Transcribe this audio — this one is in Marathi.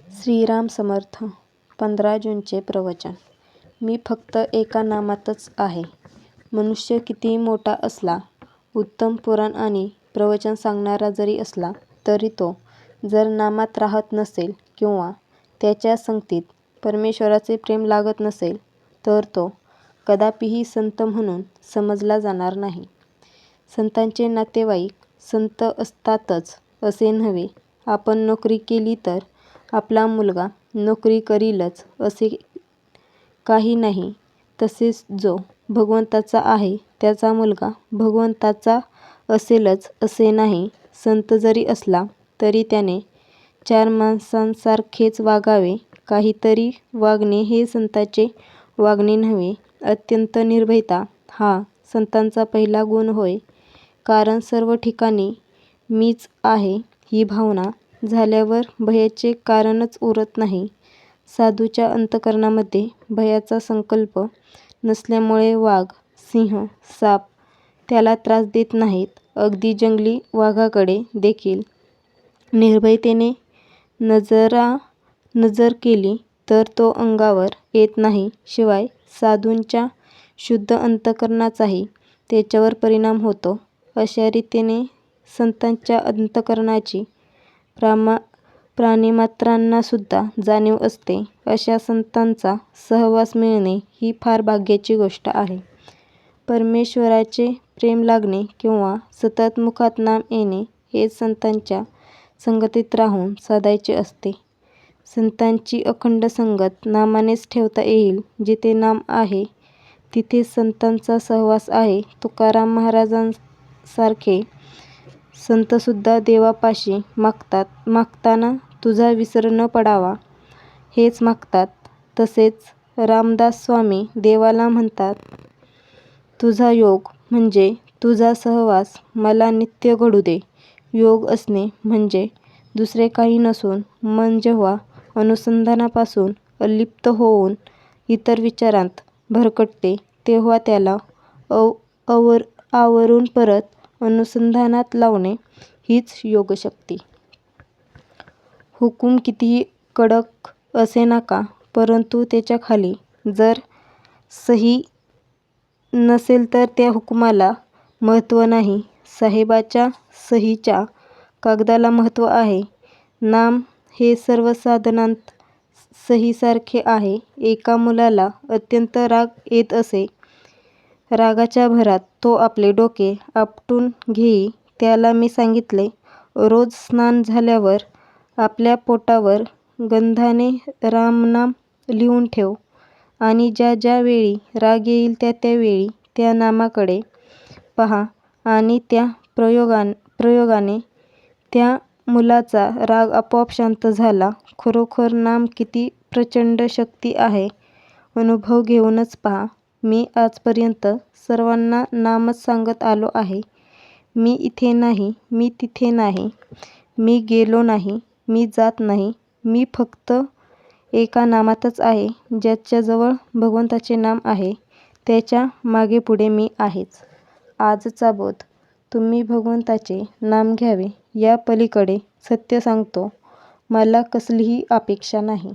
श्रीराम समर्थ. 15 जूनचे प्रवचन. मी फक्त एका नामातच आहे. मनुष्य कितीही मोठा असला, उत्तम पुराण आणि प्रवचन सांगणारा जरी असला, तरी तो जर नामात राहत नसेल किंवा त्याच्या संगतीत परमेश्वराचे प्रेम लागत नसेल, तर तो कदापिही संत म्हणून समजला जाणार नाही. संतांचे नातेवाईक संत असतातच असे नव्हे. आपण नोकरी केली तर आपला मुलगा नोकरी करीलच असे काही नाही. तसेच जो भगवंताचा आहे त्याचा मुलगा भगवंताचा असेलच असे नाही. संत जरी असला तरी त्याने 4 माणसांसारखेच वागावे. काहीतरी वागणे हे संतांचे वागणे नव्हे. अत्यंत निर्भयता हा संतांचा पहिला गुण होय. कारण सर्व ठिकाणी मीच आहे ही भावना झाल्यावर भयाचे कारणच उरत नाही. साधूच्या अंतःकरणामध्ये भयाचा संकल्प नसल्यामुळे वाघ, सिंह, साप त्याला त्रास देत नाहीत. अगदी जंगली वाघाकडे देखील निर्भयतेने नजर केली तर तो अंगावर येत नाही. शिवाय साधूंच्या शुद्ध अंतःकरणाचाही त्याच्यावर परिणाम होतो. अशा रीतीने संतांच्या अंतःकरणाची प्राणिमात्रांनासुद्धा जाणीव असते. अशा संतांचा सहवास मिळणे ही फार भाग्याची गोष्ट आहे. परमेश्वराचे प्रेम लागणे किंवा सतत मुखात नाम येणे हेच संतांच्या संगतीत राहून साधायचे असते. संतांची अखंड संगत नामानेच ठेवता येईल. जिथे नाम आहे तिथे संतांचा सहवास आहे. तुकाराम महाराजांसारखे संतसुद्धा देवापाशी मागताना तुझा विसर न पडावा हेच मागतात. तसेच रामदास स्वामी देवाला म्हणतात, तुझा योग म्हणजे तुझा सहवास मला नित्य घडू दे. योग असणे म्हणजे दुसरे काही नसून मन जेव्हा अनुसंधानापासून अलिप्त होऊन इतर विचारांत भरकटते तेव्हा त्याला आवरून परत अनुसंधानात लावणे हीच योगशक्ती. हुकूम कितीही कडक असे नका, परंतु त्याच्याखाली जर सही नसेल तर त्या हुकुमाला महत्त्व नाही. साहेबाच्या सहीच्या कागदाला महत्त्व आहे. नाम हे सर्व साधनांत सहीसारखे आहे. एका मुलाला अत्यंत राग येत असे. रागाच्या भरात तो आपले डोके आपटून घेई. त्याला मी सांगितले, रोज स्नान झाल्यावर आपल्या पोटावर गंधाने रामनाम लिहून ठेव आणि ज्या ज्या वेळी राग येईल त्या त्या वेळी त्या नामाकडे पहा आणि त्या प्रयोगाने त्या मुलाचा राग आपोआप शांत झाला. खरोखर नाम किती प्रचंड शक्ती आहे अनुभव घेऊनच पहा. मी आजपर्यंत सर्वांना नामच सांगत आलो आहे. मी इथे नाही, मी तिथे नाही, मी गेलो नाही, मी जात नाही. मी फक्त एका नामातच आहे. ज्याच्याजवळ भगवंताचे नाम आहे त्याच्या मागेपुढे मी आहेच. आजचा बोध. तुम्ही भगवंताचे नाम घ्यावे. या पलीकडे सत्य सांगतो, मला कसलीही अपेक्षा नाही.